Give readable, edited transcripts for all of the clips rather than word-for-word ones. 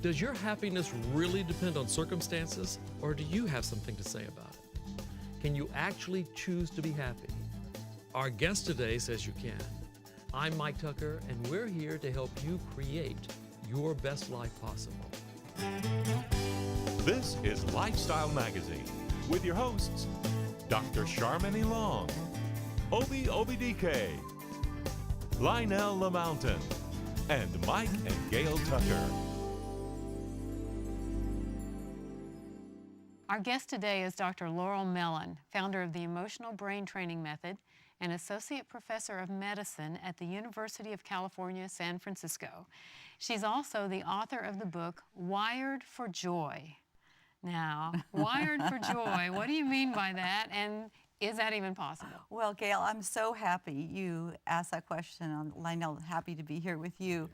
Does your happiness really depend on circumstances, or do you have something to say about it? Can you actually choose to be happy? Our guest today says you can. I'm Mike Tucker, and we're here to help you create your best life possible. This is Lifestyle Magazine with your hosts, Dr. Charmaine Long, Obi DK, Lionel LaMountain, and Mike and Gayle Tucker. Our guest today is Dr. Laurel Mellon, founder of the Emotional Brain Training Method and Associate Professor of Medicine at the University of California, San Francisco. She's also the author of the book, Wired for Joy. Now, wired for joy, what do you mean by that, and is that even possible? Well, Gayle, I'm so happy you asked that question. Lionel, happy to be here with you.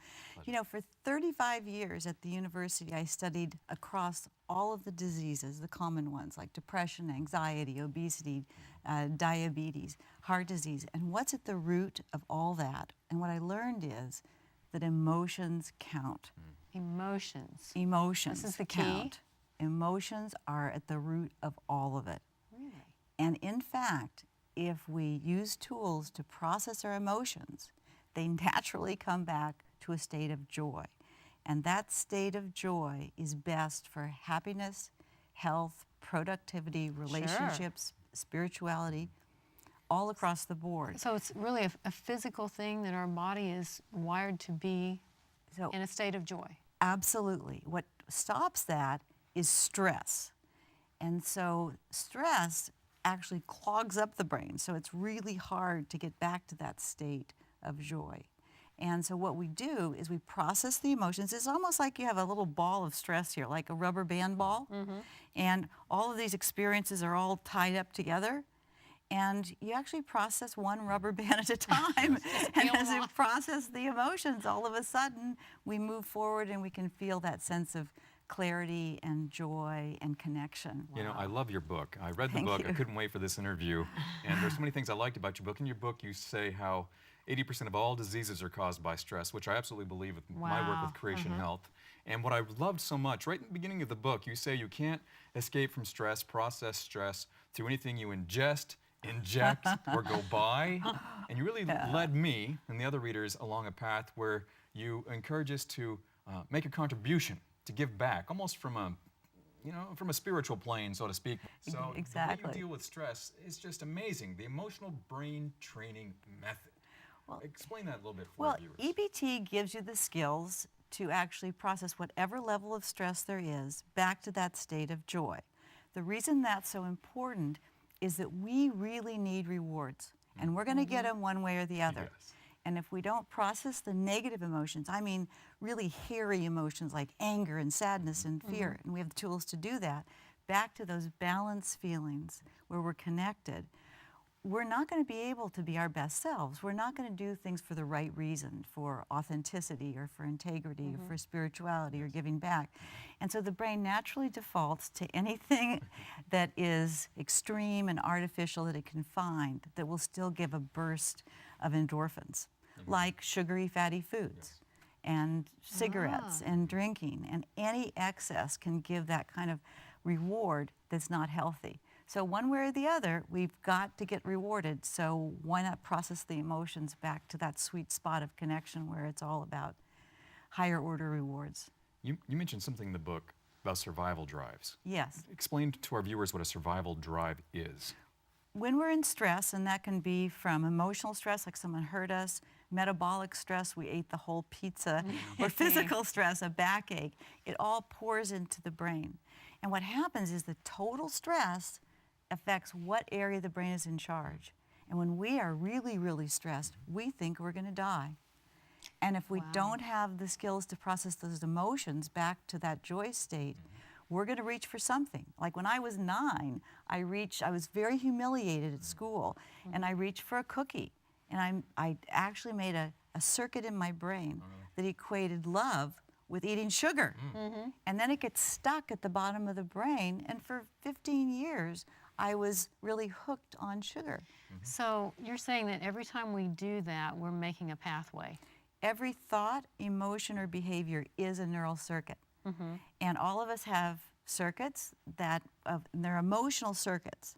You know, for 35 years at the university, I studied across all of the diseases, the common ones like depression, anxiety, obesity, diabetes, heart disease. And what's at the root of all that? And what I learned is that emotions count. Emotions. Emotions This is the key? count. Emotions are at the root of all of it. Really? And in fact, if we use tools to process our emotions, they naturally come back to a state of joy. And that state of joy is best for happiness, health, productivity, relationships, spirituality, all across the board. So it's really a physical thing that our body is wired to be in a state of joy. Absolutely. What stops that is stress. And so stress actually clogs up the brain, so it's really hard to get back to that state of joy. And so what we do is we process the emotions. It's almost like you have a little ball of stress here, like a rubber band ball. And all of these experiences are all tied up together. And you actually process one rubber band at a time. And as you process the emotions, all of a sudden we move forward and we can feel that sense of clarity and joy and connection. You know, I love your book. I read the Thank book. you. I couldn't wait for this interview. And there's so many things I liked about your book. In your book, you say how 80% of all diseases are caused by stress, which I absolutely believe with my work with Creation Health. And what I loved so much, right in the beginning of the book, you say you can't escape from stress, process stress through anything you ingest, inject, or go buy. And you really led me and the other readers along a path where you encourage us to make a contribution, to give back, almost from a, you know, from a spiritual plane, so to speak. So Exactly. the way you deal with stress is just amazing. The Emotional Brain Training Method. Well, explain that a little bit for our viewers. EBT gives you the skills to actually process whatever level of stress there is back to that state of joy. The reason that's so important is that we really need rewards, and we're going to get them one way or the other. Yes. And if we don't process the negative emotions, I mean really hairy emotions like anger and sadness and fear, and we have the tools to do that, back to those balanced feelings where we're connected, we're not going to be able to be our best selves. We're not going to do things for the right reason, for authenticity or for integrity or for spirituality or giving back. And so the brain naturally defaults to anything that is extreme and artificial that it can find that will still give a burst of endorphins, like sugary fatty foods and cigarettes and drinking. And any excess can give that kind of reward that's not healthy. So one way or the other, we've got to get rewarded. So why not process the emotions back to that sweet spot of connection where it's all about higher order rewards? You mentioned something in the book about survival drives. Yes. Explain to our viewers what a survival drive is. When we're in stress, and that can be from emotional stress, like someone hurt us, metabolic stress, we ate the whole pizza, or physical stress, a backache, it all pours into the brain. And what happens is the total stress affects what area of the brain is in charge. And when we are really, really stressed, we think we're going to die. And if we don't have the skills to process those emotions back to that joy state, we're going to reach for something. Like when I was 9, I was very humiliated at school, and I reached for a cookie. And I actually made a circuit in my brain that equated love with eating sugar. And then it gets stuck at the bottom of the brain, and for 15 years, I was really hooked on sugar. So you're saying that every time we do that, we're making a pathway. Every thought, emotion, or behavior is a neural circuit. And all of us have circuits that, they're emotional circuits.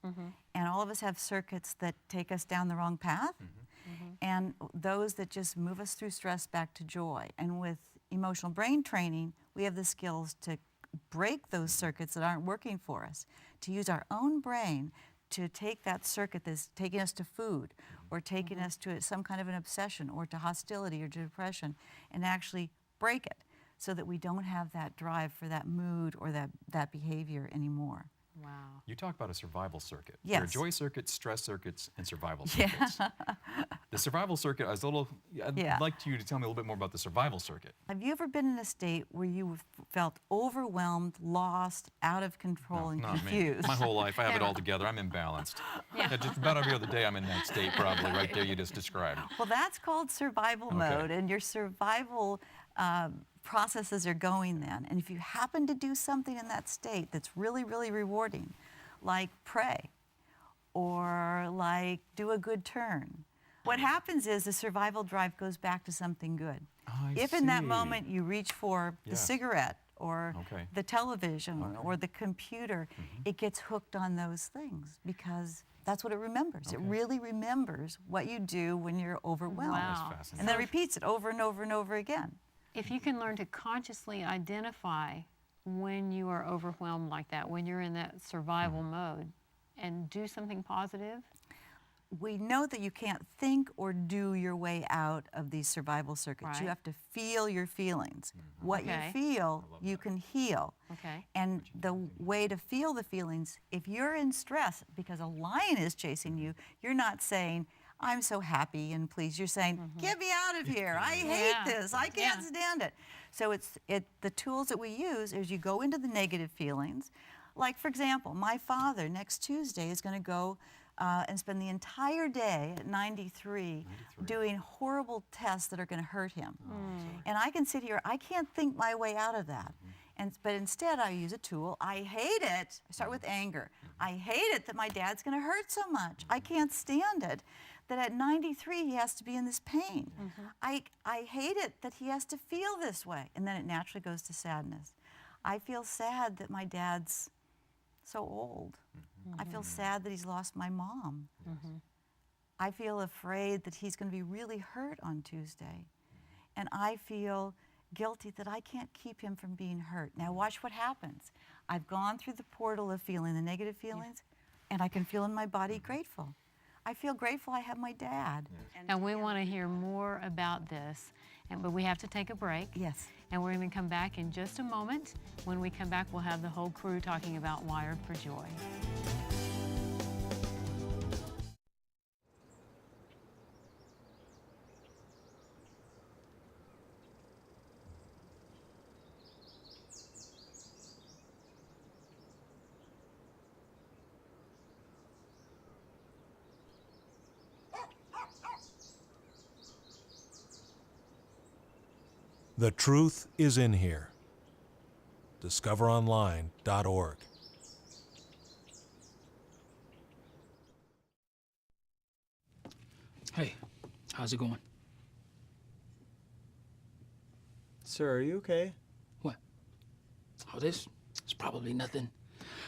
And all of us have circuits that take us down the wrong path. And those that just move us through stress back to joy. And with emotional brain training, we have the skills to break those circuits that aren't working for us, to use our own brain to take that circuit that's taking us to food or taking us to some kind of an obsession or to hostility or to depression, and actually break it so that we don't have that drive for that mood or that behavior anymore. Wow. You talk about a survival circuit. Yes. There are joy circuits, stress circuits, and survival circuits. The survival circuit, I'd like you to tell me a little bit more about the survival circuit. Have you ever been in a state where you felt overwhelmed, lost, out of control, and Not confused? me. My whole life, I have it all together. I'm imbalanced. Yeah, just about every other day I'm in that state, probably, right there you just described. Well, that's called survival mode, and your survival processes are going then. And if you happen to do something in that state that's really, really rewarding, like pray or like do a good turn, what happens is the survival drive goes back to something good. If in that moment you reach for the cigarette or the television or the computer, it gets hooked on those things because that's what it remembers. It really remembers what you do when you're overwhelmed. Wow. And then it repeats it over and over and over again. If you can learn to consciously identify when you are overwhelmed like that, when you're in that survival mode, and do something positive. We know that you can't think or do your way out of these survival circuits. Right. You have to feel your feelings. What you feel, you can heal. And the way to feel the feelings, if you're in stress because a lion is chasing you, you're not saying, I'm so happy and pleased. You're saying, get me out of here. I hate this. I can't stand it. So the tools that we use is you go into the negative feelings. Like, for example, my father next Tuesday is going to go and spend the entire day at 93 doing horrible tests that are going to hurt him. And I can sit here, I can't think my way out of that. But instead, I use a tool. I hate it. I start with anger. I hate it that my dad's going to hurt so much. I can't stand it that at 93 he has to be in this pain. I hate it that he has to feel this way. And then it naturally goes to sadness. I feel sad that my dad's so old. I feel sad that he's lost my mom. I feel afraid that he's going to be really hurt on Tuesday. And I feel guilty that I can't keep him from being hurt. Now watch what happens. I've gone through the portal of feeling the negative feelings, and I can feel in my body grateful. I feel grateful I have my dad. And we want to hear more about this, but we have to take a break. Yes. And we're going to come back in just a moment. When we come back, we'll have the whole crew talking about Wired for Joy. The truth is in here. DiscoverOnline.org. Hey, how's it going? Sir, are you okay? What? Oh, this? It's probably nothing.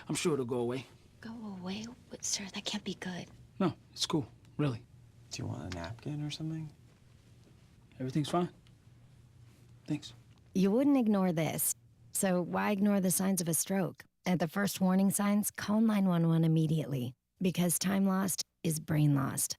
I'm sure it'll go away. Go away? But, sir, that can't be good. No, it's cool, really. Do you want a napkin or something? Everything's fine. Thanks. You wouldn't ignore this, so why ignore the signs of a stroke? At the first warning signs, call 911 immediately, because time lost is brain lost.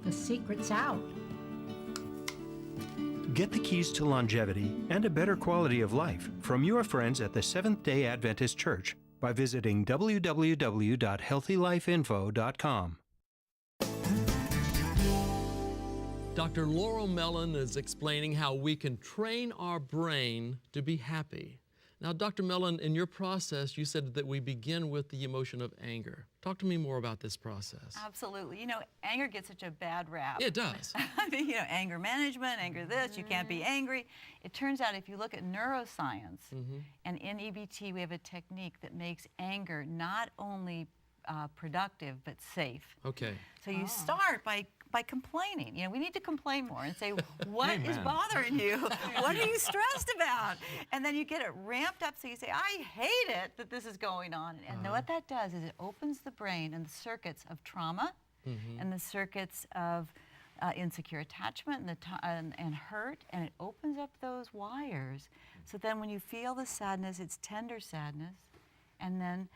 The secret's out. Get the keys to longevity and a better quality of life from your friends at the Seventh-day Adventist Church by visiting www.healthylifeinfo.com. Dr. Laurel Mellon is explaining how we can train our brain to be happy. Now, Dr. Mellon, in your process, you said that we begin with the emotion of anger. Talk to me more about this process. Absolutely. You know, anger gets such a bad rap. It does. You know, anger management, anger this, you can't be angry. It turns out if you look at neuroscience, and in EBT we have a technique that makes anger not only productive but safe. Okay. So you start by complaining. You know, we need to complain more and say, what is bothering you? What are you stressed about? And then you get it ramped up so you say, I hate it that this is going on. And what that does is it opens the brain and the circuits of trauma and the circuits of insecure attachment and hurt, and it opens up those wires. So then when you feel the sadness, it's tender sadness, and then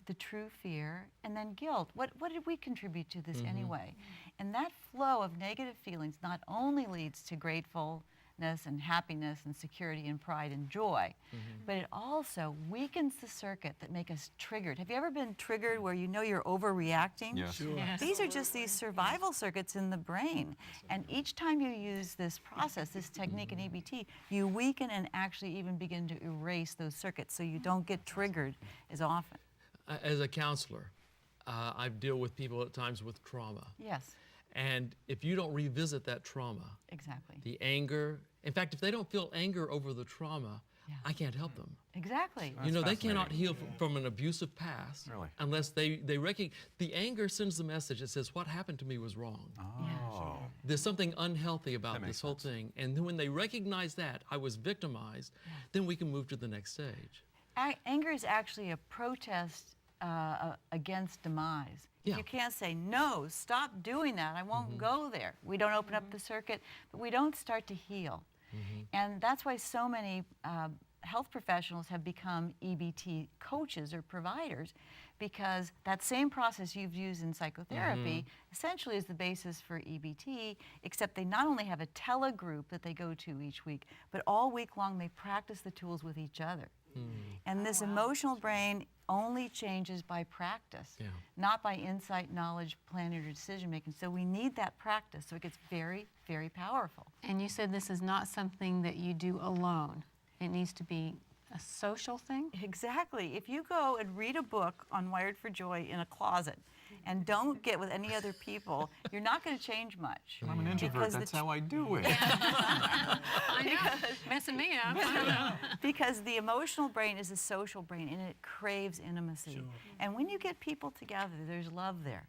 the true fear, and then guilt. What did we contribute to this anyway? And that flow of negative feelings not only leads to gratefulness and happiness and security and pride and joy, but it also weakens the circuit that make us triggered. Have you ever been triggered where you know you're overreacting? Yes. Sure. Yes. These are just these survival circuits in the brain. And each time you use this process, this technique in EBT, you weaken and actually even begin to erase those circuits so you don't get triggered as often. As a counselor, I deal with people at times with trauma. Yes, And if you don't revisit that trauma, exactly. the anger, in fact, if they don't feel anger over the trauma, I can't help them. Exactly. You know, they fascinating. cannot heal from an abusive past Really? unless they recognize. The anger sends the message that says, what happened to me was wrong. Oh. There's something unhealthy about That makes this whole thing. And then when they recognize that, I was victimized, then we can move to the next stage. Anger is actually a protest against demise. Yeah. You can't say, no, stop doing that, I won't go there. We don't open up the circuit, but we don't start to heal. And that's why so many health professionals have become EBT coaches or providers, because that same process you've used in psychotherapy essentially is the basis for EBT, except they not only have a telegroup that they go to each week, but all week long they practice the tools with each other. And this emotional brain only changes by practice, not by insight, knowledge, planning, or decision making. So we need that practice, so it gets very, very powerful. And you said this is not something that you do alone. It needs to be a social thing? Exactly. If you go and read a book on Wired for Joy in a closet and don't get with any other people, you're not going to change much. I'm an introvert, that's how I do it. I know. Messing me up. Because the emotional brain is a social brain and it craves intimacy. And when you get people together, there's love there.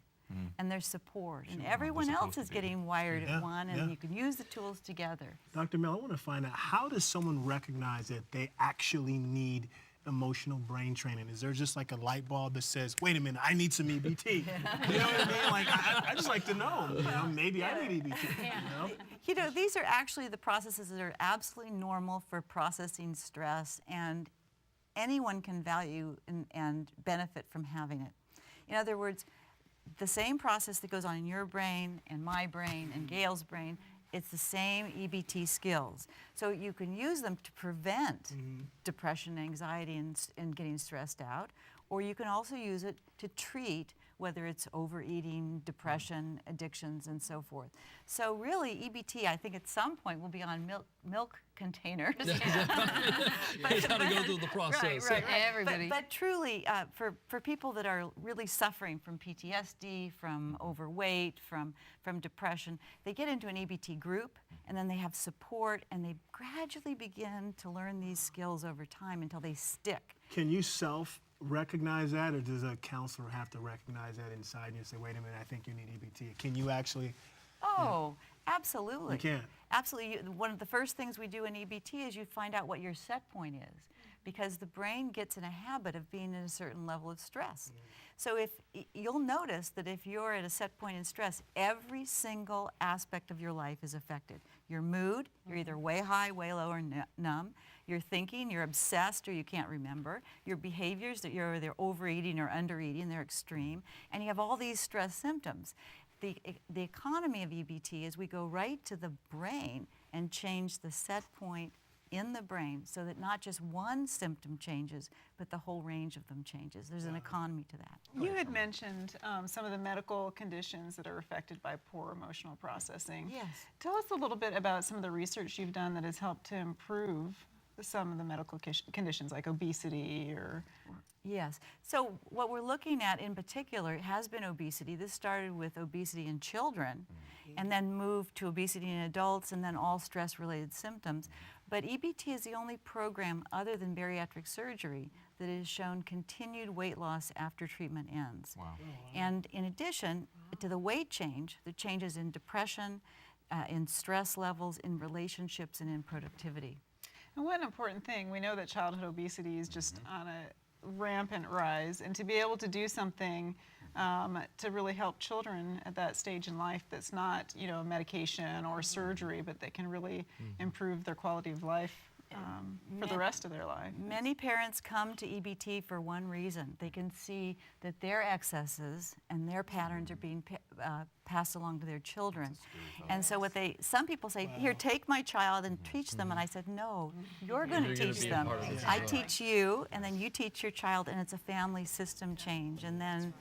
And there's support. And everyone else is getting wired at one, and you can use the tools together. Dr. Mel, I want to find out, how does someone recognize that they actually need emotional brain training? Is there just like a light bulb that says, wait a minute, I need some EBT? You know what I mean? Like, I just like to know, you know, maybe I need EBT, you know? You know, these are actually the processes that are absolutely normal for processing stress, and anyone can value and benefit from having it. In other words, the same process that goes on in your brain and my brain and Gayle's brain, it's the same EBT skills. So you can use them to prevent depression, anxiety, and getting stressed out, or you can also use it to treat, whether it's overeating, depression, addictions, and so forth. So really, EBT, I think at some point will be on milk containers. It's got to go through the process. Right. Everybody. But truly, for people that are really suffering from PTSD, from overweight, from depression, they get into an EBT group, and then they have support, and they gradually begin to learn these skills over time until they stick. Can you self-recognize that, or does a counselor have to recognize that inside you and say, wait a minute, I think you need EBT? Can you actually? Oh, absolutely. You can? Absolutely. One of the first things we do in EBT is you find out what your set point is, because the brain gets in a habit of being in a certain level of stress. So if you'll notice that if you're at a set point in stress, every single aspect of your life is affected. Your mood, you're either way high, way low, or numb. Your thinking, you're obsessed or you can't remember. Your behaviors, that you're either overeating or undereating, they're extreme. And you have all these stress symptoms. The economy of EBT is we go right to the brain and change the set point in the brain so that not just one symptom changes, but the whole range of them changes. There's an economy to that. You had mentioned some of the medical conditions that are affected by poor emotional processing. Yes. Tell us a little bit about some of the research you've done that has helped to improve some of the medical conditions like obesity or... Yes. So what we're looking at in particular has been obesity. This started with obesity in children and then moved to obesity in adults and then all stress-related symptoms. But EBT is the only program other than bariatric surgery that has shown continued weight loss after treatment ends. Wow. And in addition to the weight change, the changes in depression, in stress levels, in relationships, and in productivity. And what an important thing. We know that childhood obesity is just on a rampant rise, and to be able to do something to really help children at that stage in life that's not, you know, medication or surgery, but that can really improve their quality of life for the rest of their life. Many parents come to EBT for one reason. They can see that their excesses and their patterns are being passed along to their children. And so some people say, here, take my child and teach them. And I said, no, you're going to teach them. I teach you, and then you teach your child, and it's a family system change. And then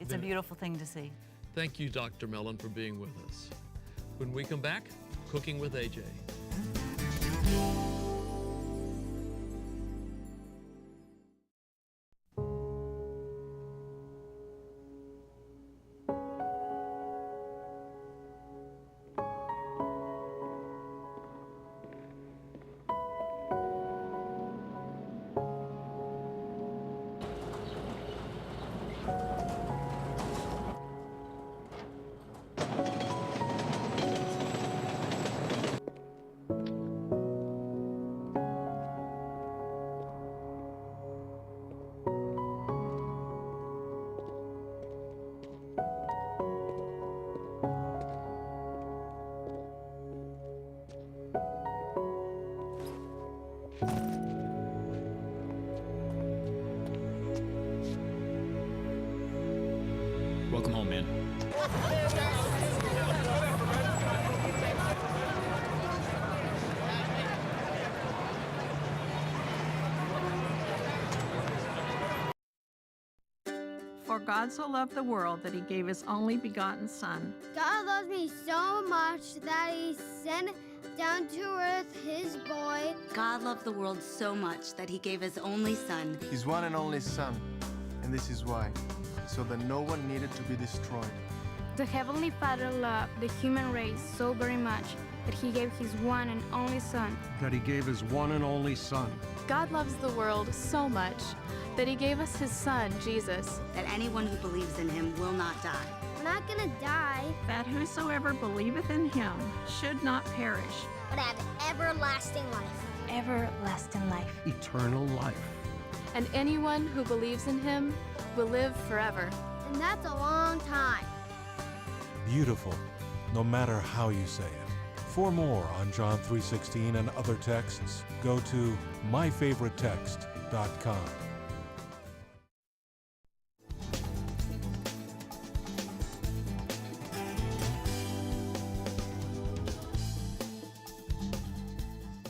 it's a beautiful thing to see. Thank you, Dr. Mellon, for being with us. When we come back, Cooking with AJ. Welcome home, man. For God so loved the world that he gave his only begotten Son. God loves me so much that he sent down to earth his boy. God loved the world so much that he gave his only Son. His one and only Son. And this is why. So that no one needed to be destroyed. The Heavenly Father loved the human race so very much that he gave his one and only Son. That he gave his one and only Son. God loves the world so much that he gave us his Son, Jesus. That anyone who believes in him will not die. We're not gonna die. That whosoever believeth in him should not perish, but have everlasting life. Everlasting life. Eternal life. And anyone who believes in him will live forever. And that's a long time. Beautiful, no matter how you say it. For more on John 3:16 and other texts, go to myfavoritetext.com.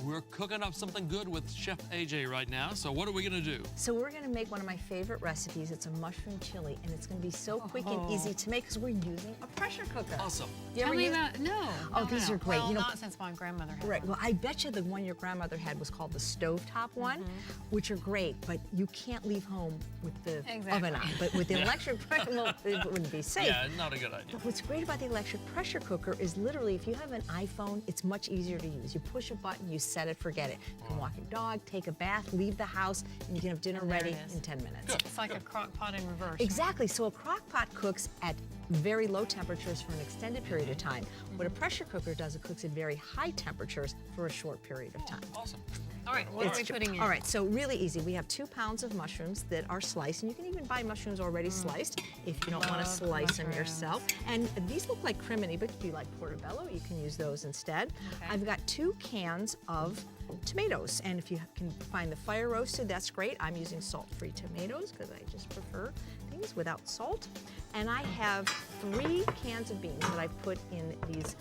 We're cooking up something good with Chef AJ right now, so what are we gonna do? So we're gonna make one of my favorite recipes. It's a mushroom chili, and it's gonna be so quick and easy to make because we're using a pressure cooker. Awesome. You ever use... No. Oh, these are great. Well, you know, not since my grandmother had Right. one. Well, I bet you the one your grandmother had was called the stovetop one, which are great, but you can't leave home with the oven on. But with the electric pressure, well, it wouldn't be safe. Yeah, not a good idea. But what's great about the electric pressure cooker is literally, if you have an iPhone, it's much easier to use. You push a button, you set it, forget it. You can walk your dog, take a bath, leave the house, and you can have dinner ready in 10 minutes. Good. It's like a crock pot in reverse. Exactly. So a crock pot cooks at very low temperatures for an extended period of time. What a pressure cooker does, it cooks at very high temperatures for a short period of time. Awesome. All right, what are we putting in? All right, so really easy. We have 2 pounds of mushrooms that are sliced, and you can even buy mushrooms already sliced if you don't want to slice them yourself. And these look like crimini, but if you like portobello, you can use those instead. Okay. I've got 2 cans of tomatoes, and if you can find the fire roasted, that's great. I'm using salt-free tomatoes because I just prefer things without salt. And I have 3 cans of beans that I've put in these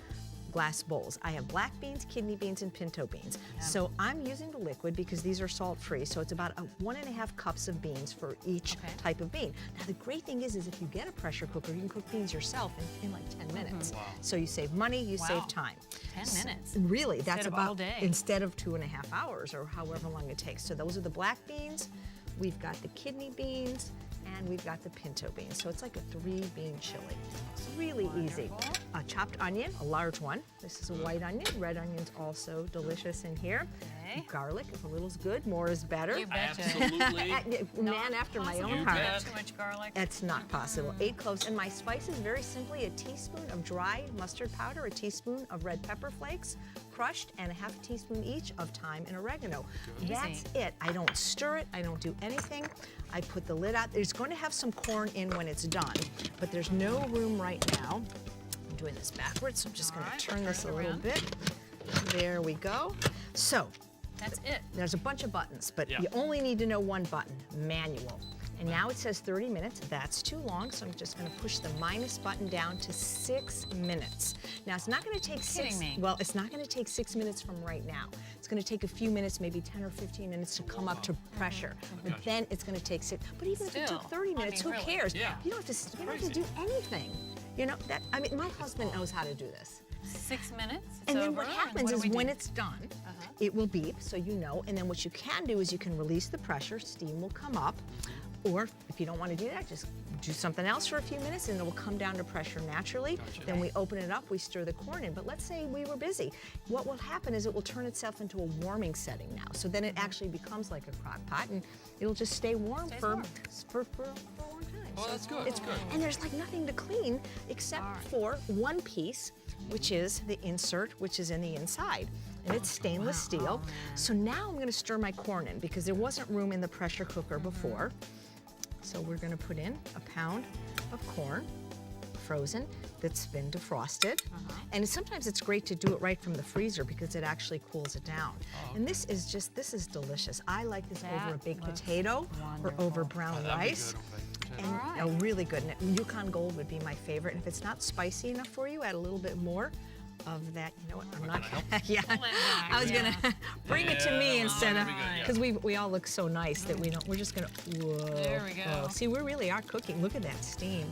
glass bowls. I have black beans, kidney beans, and pinto beans. So I'm using the liquid because these are salt-free, so it's about 1.5 cups of beans for each type of bean. Now the great thing is if you get a pressure cooker, you can cook beans yourself in like 10 minutes. Wow. So you save money, you save time. 10 minutes? Really, that's Instead of about all day. instead of 2.5 hours or however long it takes. So those are the black beans, we've got the kidney beans, and we've got the pinto beans. So it's like a 3-bean chili. It's really easy. A chopped onion, a large one. This is a white onion. Red onion's also delicious in here. Garlic, if a little's good, more is better. You betcha. Absolutely. Man after my own You heart. bet. Too much garlic. It's not possible. 8 cloves. And my spices, very simply, a teaspoon of dry mustard powder, a teaspoon of red pepper flakes, crushed, and a half a teaspoon each of thyme and oregano. That's it. I don't stir it. I don't do anything. I put the lid out. It's going to have some corn in when it's done, but there's no room right now. I'm doing this backwards, so I'm just going to turn this a little bit. There we go. So that's it. There's a bunch of buttons, but you only need to know one button, manual. And now it says 30 minutes. That's too long, so I'm just going to push the minus button down to 6 minutes. Now it's not going to take well, it's not going to take 6 minutes from right now. It's going to take a few minutes, maybe 10 or 15 minutes to come up to pressure. But then it's going to take 6. But even if it took 30 minutes, who cares? You don't have to do anything. You know that. I mean, my husband knows how to do this. 6 minutes. And then what happens is when it's done, it will beep, so you know. And then what you can do is you can release the pressure. Steam will come up. Or if you don't want to do that, just do something else for a few minutes and it will come down to pressure naturally. Then we open it up, we stir the corn in. But let's say we were busy. What will happen is it will turn itself into a warming setting now. So then it actually becomes like a crock pot and it'll just stay warm for a long time. Oh, that's good. It's good. And there's like nothing to clean except for one piece, which is the insert, which is in the inside. And it's stainless steel. So now I'm going to stir my corn in because there wasn't room in the pressure cooker before. So we're going to put in a pound of corn, frozen, that's been defrosted. And sometimes it's great to do it right from the freezer because it actually cools it down. And this is delicious. I like this over a baked potato or over brown rice. And really good. And Yukon Gold would be my favorite. And if it's not spicy enough for you, add a little bit more of that. You know what? I'm not. I was gonna bring it to me instead of because we all look so nice that we don't. We're just gonna. Whoa. There we go. Whoa. See, we really are cooking. Look at that steam.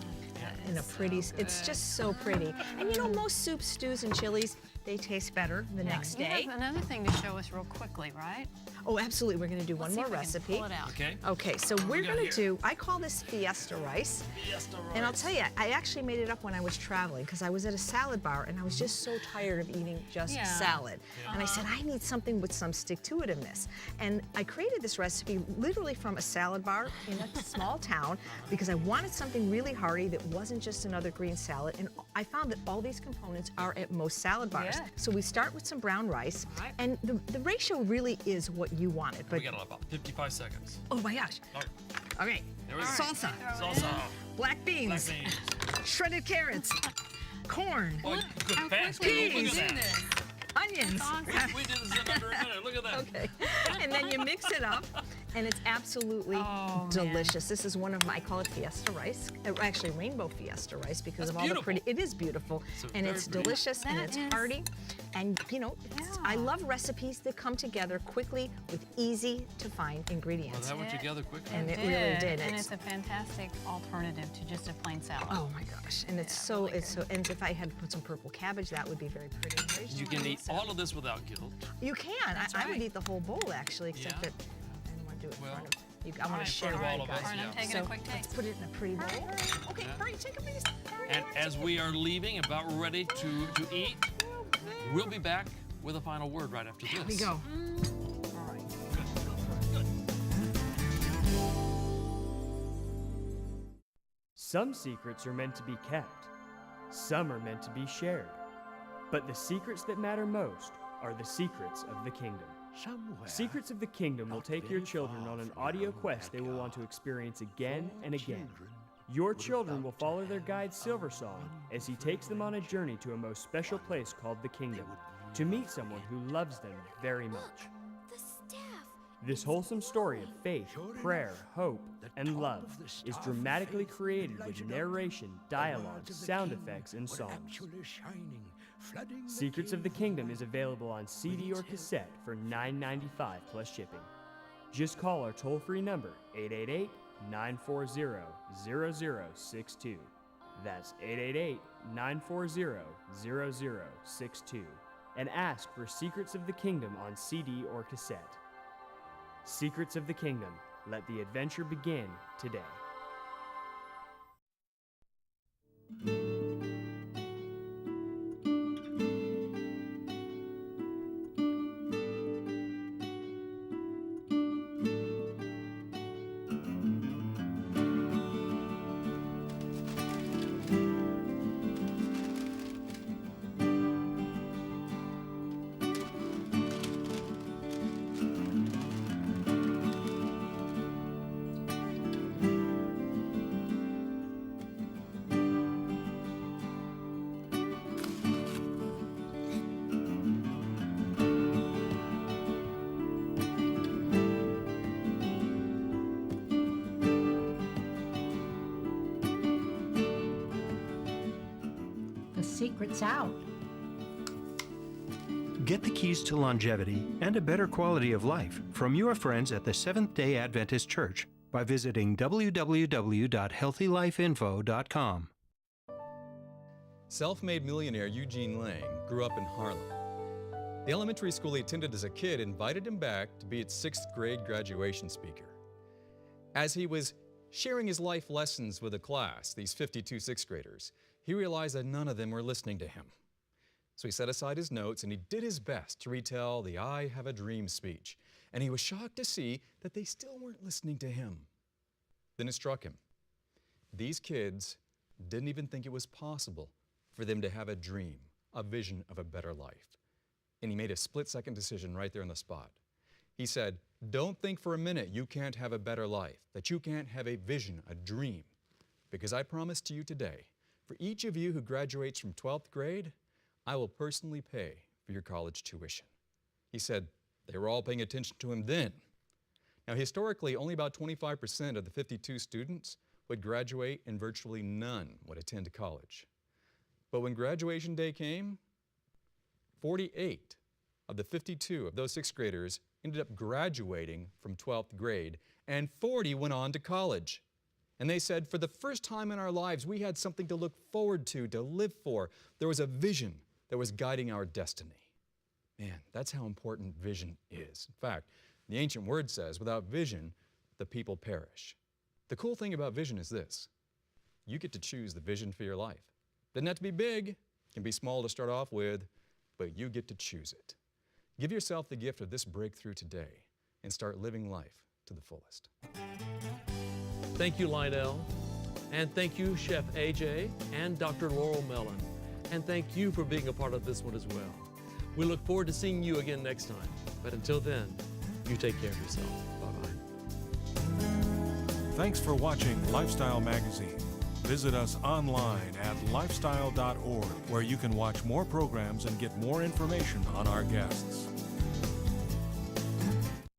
And a pretty. It's just so pretty. And you know, most soups, stews, and chilies, they taste better the next day. You have another thing to show us real quickly, right? Oh, absolutely. We're going to do one more recipe. Pull it out. Okay, so we're going to do, I call this Fiesta rice. Fiesta rice. And I'll tell you, I actually made it up when I was traveling because I was at a salad bar and I was just so tired of eating just salad. And I said, I need something with some stick-to-itiveness. And I created this recipe literally from a salad bar in a small town because I wanted something really hearty that wasn't just another green salad. And I found that all these components are at most salad bars. So we start with some brown rice. And the ratio really is what you wanted. But we got about 55 seconds. oh my gosh. Okay. There we go. Salsa. Salsa. Black beans. Shredded carrots. Corn. Oh, good fast. Peas. Look at that. Onions. We did this in under a minute. Look at that. Okay. And then you mix it up, and it's absolutely delicious. This is one of my, I call it Fiesta rice. Actually, rainbow Fiesta rice because of all the pretty. It is beautiful, and it's delicious, and it's hearty. And you know, I love recipes that come together quickly with easy to find ingredients. Well, that went together quickly. And it really did. And it's a fantastic alternative to just a plain salad. Oh my gosh! And it's so And if I had put some purple cabbage, that would be very pretty. You can eat all of this without guilt. You can. I would eat the whole bowl actually, except that I don't want to do it in front of you. I want to share it all with of us. guys. I'm taking a quick taste. Let's put it in a pretty bowl. Okay, hurry, take a piece. And as we are leaving, about ready to eat, we'll be back with a final word right after this. Here we go. All right. Good. Some secrets are meant to be kept. Some are meant to be shared. But the secrets that matter most are the secrets of the kingdom. Secrets of the Kingdom will take your children on an audio quest they will want to experience again and again. Your children will follow their guide Silversong as he takes them on a journey to a most special place called the Kingdom, to meet someone who loves them very much. This wholesome story of faith, prayer, hope, and love is dramatically created with narration, dialogue, sound effects, and songs. Secrets of the Kingdom is available on CD or cassette for $9.95 plus shipping. Just call our toll-free number, 888-940-0062. That's 888-940-0062. And ask for Secrets of the Kingdom on CD or cassette. Secrets of the Kingdom. Let the adventure begin today. The secret's out. Get the keys to longevity and a better quality of life from your friends at the Seventh-day Adventist Church by visiting www.healthylifeinfo.com. Self-made millionaire Eugene Lang grew up in Harlem. The elementary school he attended as a kid invited him back to be its 6th grade graduation speaker. As he was sharing his life lessons with the class, these 52 sixth graders, he realized that none of them were listening to him. So he set aside his notes and he did his best to retell the I Have a Dream speech. And he was shocked to see that they still weren't listening to him. Then it struck him. These kids didn't even think it was possible for them to have a dream, a vision of a better life. And he made a split-second decision right there on the spot. He said, don't think for a minute you can't have a better life, that you can't have a vision, a dream. Because I promise to you today, for each of you who graduates from 12th grade, I will personally pay for your college tuition. He said they were all paying attention to him then. Now, historically, only about 25% of the 52 students would graduate and virtually none would attend college. But when graduation day came, 48 of the 52 of those 6th graders ended up graduating from 12th grade, and 40 went on to college. And they said, for the first time in our lives, we had something to look forward to live for. There was a vision that was guiding our destiny. Man, that's how important vision is. In fact, the ancient word says, without vision, the people perish. The cool thing about vision is this. You get to choose the vision for your life. Doesn't have to be big, it can be small to start off with, but you get to choose it. Give yourself the gift of this breakthrough today and start living life to the fullest. Thank you, Lionel. And thank you, Chef AJ and Dr. Laurel Mellon. And thank you for being a part of this one as well. We look forward to seeing you again next time. But until then, you take care of yourself. Bye-bye. Thanks for watching Lifestyle Magazine. Visit us online at lifestyle.org, where you can watch more programs and get more information on our guests.